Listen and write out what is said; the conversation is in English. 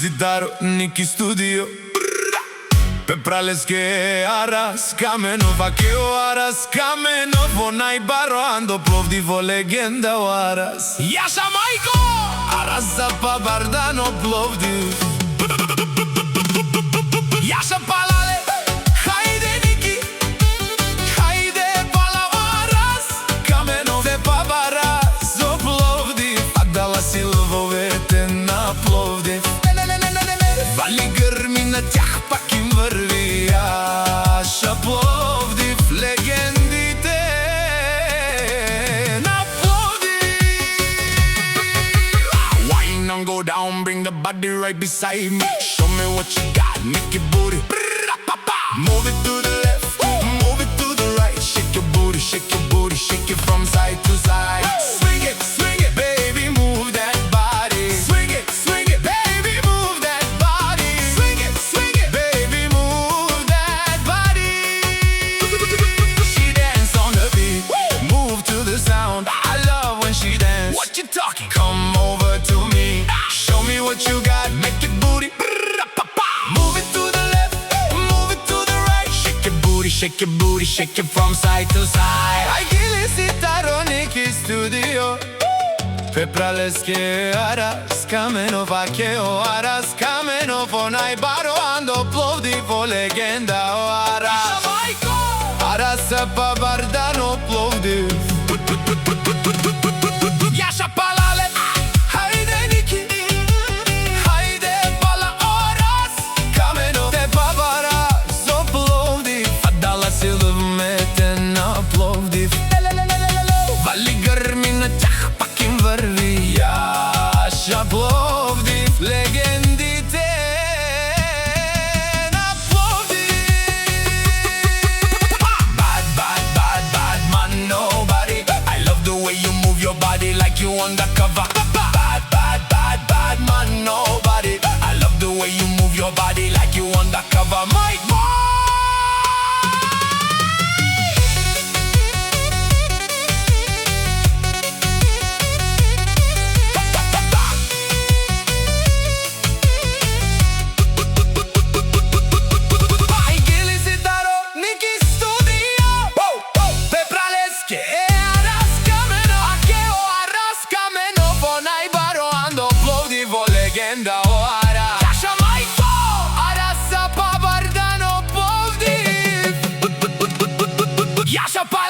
Zidaro, Niki Studio Pepraleske Aras Kamenov, Akeo Aras Kamenov Onaj baro ando Plovdivo legenda o Aras Jaša Majko! Aras Zapa Bardano Plovdiv Jaša Palale! Hajde Niki Hajde pala o Aras Kamenov te pa Baras o Plovdiv Agdala si lvovете на Plovdiv Вали гърми на тях, пак им върви Яша Пловдив, легендите на Пловдив. Wine and go down, bring the body right beside me. Show me what you got, make your booty Move it to the left, move it to the right. Shake your booty, shake your booty, shake it from side to side. Swing it, baby, move that body. Swing it, baby, move that body. Swing it, baby, move that body. She dance on the beat, move to the sound. I love when she dance. What you talking? Come over to me, show me what you got. Make your booty move it to the left, move it to the right. Shake your booty, shake it from side to side. Ai gili Zidaro, Niki Studio Pepraleske Aras Kamenov, Akeo Aras Kamenov Onaj baro ando Plovdivo legenda o Aras Jaša Majko! Aras Zapa Bardano Plovdiv Jaša Palale! Hajde Niki Hajde pala o Aras Kamenov te pa Baras o Plovdiv Agdala si lvovете на Plovdiv Вали гърми на тях, пак им върви Яша Пловдив, легендите на Пловдив. Bad man, nobody. I love the way you move your body like you undercover. Bad man, nobody. I love the way you move your body like you undercover. My boy. Ai gili Zidaro, Niki Studio Pepraleske Aras Kamenov, Akeo Aras Kamenov Onaj baro ando Plovdivo legenda o Aras Jaša Majko! Aras Zapa Bardano Plovdiv Jaša Palale!